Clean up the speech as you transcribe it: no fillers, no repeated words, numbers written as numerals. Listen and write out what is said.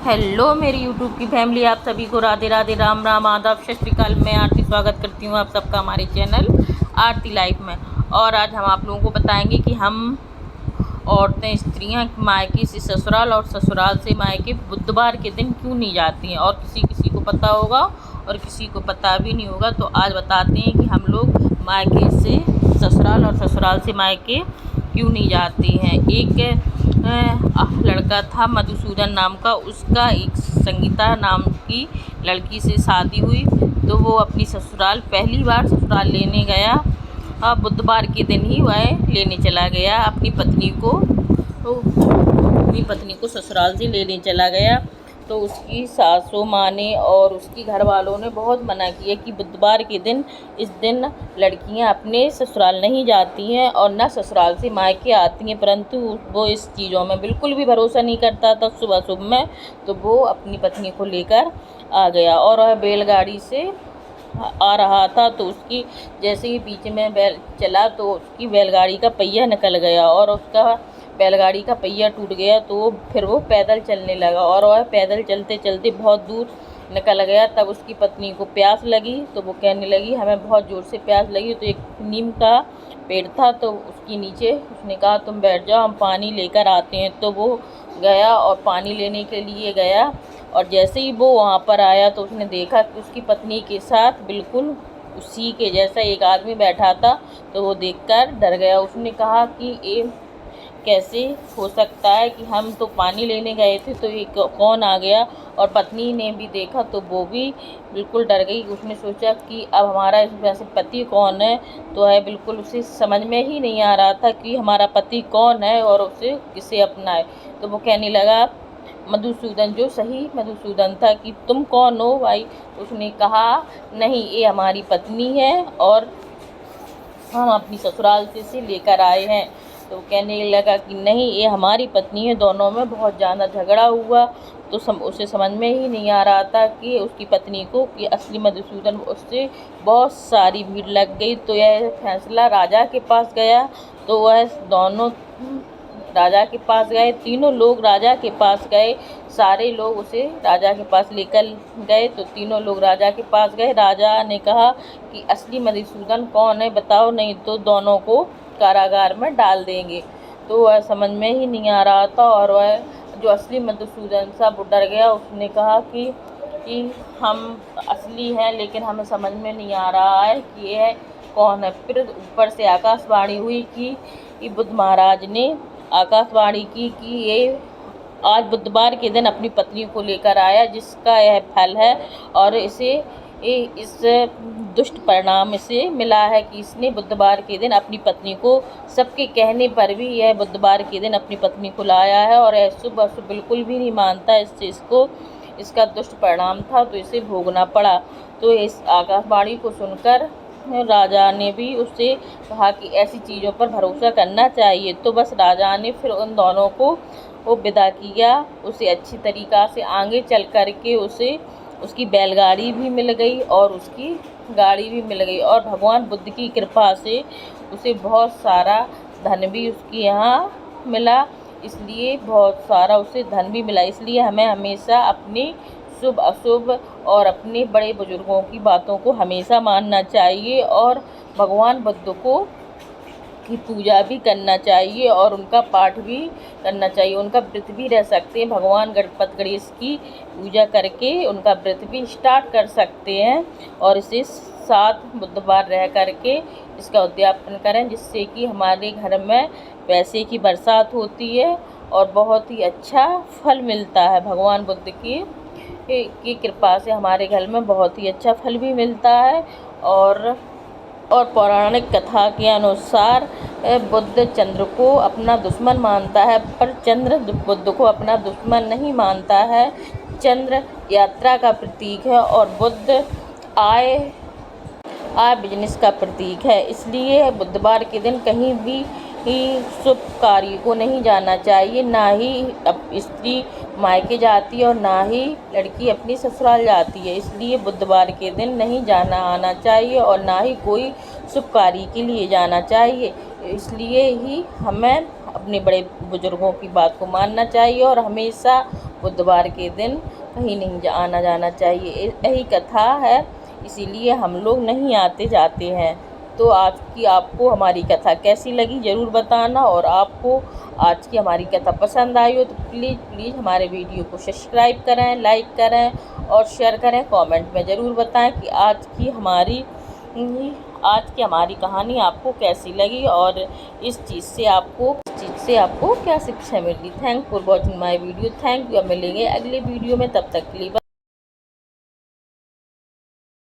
Hello मेरी YouTube की family, आप सभी को राधे राधे, राम राम, आदाब, सत श्री अकाल। मैं आरती स्वागत करती हूँ आप सबका हमारे चैनल आरती लाइफ में। और आज हम आप लोगों को बताएंगे कि हम औरतें, स्त्रियाँ मायके से ससुराल और ससुराल से मायके बुधवार के दिन क्यों नहीं जाती हैं। और किसी किसी को पता होगा और किसी को पता भी नहीं होगा। तो आज बताते हैं कि हम लोग मायके से ससुराल और ससुराल से मायके क्यों नहीं जाते हैं। एक लड़का था मधुसूदन नाम का, उसका एक संगीता नाम की लड़की से शादी हुई। तो वो अपनी ससुराल पहली बार ससुराल लेने गया। बुधवार के दिन ही वह लेने चला गया अपनी पत्नी को। तो अपनी पत्नी को ससुराल से लेने चला गया। तो उसकी सासू माँ ने और उसकी घर वालों ने बहुत मना किया कि बुधवार के दिन, इस दिन लड़कियां अपने ससुराल नहीं जाती हैं और न ससुराल से मायके आती हैं। परंतु वो इस चीज़ों में बिल्कुल भी भरोसा नहीं करता था सुबह सुबह में। तो वो अपनी पत्नी को लेकर आ गया और वह बैलगाड़ी से आ रहा था। तो उसकी जैसे ही बीच में बैल चला तो उसकी बैलगाड़ी का पहिया निकल गया और उसका बैलगाड़ी का पहिया टूट गया। तो फिर वो पैदल चलने लगा और वह पैदल चलते चलते बहुत दूर निकल गया। तब उसकी पत्नी को प्यास लगी तो वो कहने लगी हमें बहुत ज़ोर से प्यास लगी। तो एक नीम का पेड़ था तो उसके नीचे उसने कहा तुम बैठ जाओ, हम पानी लेकर आते हैं। तो वो गया और पानी लेने के लिए गया। और जैसे ही वो वहाँ पर आया तो उसने देखा कि उसकी पत्नी के साथ बिल्कुल उसी के जैसा एक आदमी बैठा था। तो वो देखकर डर गया। उसने कहा कि ये कैसे हो सकता है कि हम तो पानी लेने गए थे तो ये कौन आ गया। और पत्नी ने भी देखा तो वो भी बिल्कुल डर गई। उसने सोचा कि अब हमारा इस वैसे पति कौन है। तो है बिल्कुल उसे समझ में ही नहीं आ रहा था कि हमारा पति कौन है और उसे किसे अपनाए। तो वो कहने लगा मधुसूदन, जो सही मधुसूदन था, कि तुम कौन हो भाई। उसने कहा नहीं, ये हमारी पत्नी है और हम अपनी ससुराल से लेकर आए हैं। तो कहने लगा कि नहीं, ये हमारी पत्नी है। दोनों में बहुत ज़्यादा झगड़ा हुआ। तो उसे समझ में ही नहीं आ रहा था कि उसकी पत्नी को कि असली मधुसूदन। उससे बहुत सारी भीड़ लग गई। तो यह फैसला राजा के पास गया। तो वह दोनों राजा के पास गए, तीनों लोग राजा के पास गए। सारे लोग उसे राजा के पास लेकर गए। तो तीनों लोग राजा के पास गए। राजा ने कहा कि असली मधुसूदन कौन है बताओ, नहीं तो दोनों को कारागार में डाल देंगे। तो वह समझ में ही नहीं आ रहा था और वह जो असली मधुसूदन था वो डर गया। उसने कहा कि हम असली हैं लेकिन हमें समझ में नहीं आ रहा है कि यह कौन है। फिर ऊपर से आकाशवाणी हुई कि बुद्ध महाराज ने आकाशवाणी की कि ये आज बुधवार के दिन अपनी पत्नी को लेकर आया, जिसका यह फल है। और इस दुष्ट परिणाम से मिला है कि इसने बुधवार के दिन अपनी पत्नी को, सबके कहने पर भी यह बुधवार के दिन अपनी पत्नी को लाया है और यह शुभ अशुभ बिल्कुल भी नहीं मानता। इसका दुष्ट परिणाम था तो इसे भोगना पड़ा। तो इस आकाशवाणी को सुनकर राजा ने भी उससे कहा कि ऐसी चीज़ों पर भरोसा करना चाहिए। तो बस राजा ने फिर उन दोनों को वो विदा किया। उसे अच्छी तरीक़ा से आगे चल कर के उसे उसकी बैलगाड़ी भी मिल गई और उसकी गाड़ी भी मिल गई। और भगवान बुद्ध की कृपा से उसे बहुत सारा धन भी उसके यहाँ मिला। इसलिए बहुत सारा उसे धन भी मिला। इसलिए हमें हमेशा अपनी शुभ अशुभ और अपने बड़े बुजुर्गों की बातों को हमेशा मानना चाहिए और भगवान बुद्ध की पूजा भी करना चाहिए और उनका पाठ भी करना चाहिए। उनका व्रत भी रह सकते हैं। भगवान गणपति गणेश की पूजा करके उनका व्रत भी स्टार्ट कर सकते हैं और इसे 7 बुधवार रह करके इसका उद्यापन करें, जिससे कि हमारे घर में पैसे की बरसात होती है और बहुत ही अच्छा फल मिलता है। भगवान बुद्ध की कृपा से हमारे घर में बहुत ही अच्छा फल भी मिलता है। और पौराणिक कथा के अनुसार बुद्ध चंद्र को अपना दुश्मन मानता है, पर चंद्र बुद्ध को अपना दुश्मन नहीं मानता है। चंद्र यात्रा का प्रतीक है और बुद्ध आय बिजनेस का प्रतीक है। इसलिए बुधवार के दिन कहीं भी शुभ कार्य को नहीं जाना चाहिए। ना ही स्त्री मायके जाती है और ना ही लड़की अपनी ससुराल जाती है। इसलिए बुधवार के दिन नहीं जाना आना चाहिए और ना ही कोई शुभ कार्य के लिए जाना चाहिए। इसलिए ही हमें अपने बड़े बुजुर्गों की बात को मानना चाहिए और हमेशा बुधवार के दिन कहीं नहीं आना जाना चाहिए। यही कथा है, इसीलिए हम लोग नहीं आते जाते हैं। तो आज की आपको हमारी कथा कैसी लगी ज़रूर बताना, और आपको आज की हमारी कथा पसंद आई हो तो प्लीज़ हमारे वीडियो को सब्सक्राइब करें, लाइक करें और शेयर करें। कमेंट में ज़रूर बताएं कि आज की हमारी कहानी आपको कैसी लगी और इस चीज़ से आपको क्या शिक्षा मिली। Thank for watching my video. Thank you. अब मिलेंगे अगले वीडियो में, तब तक के लिए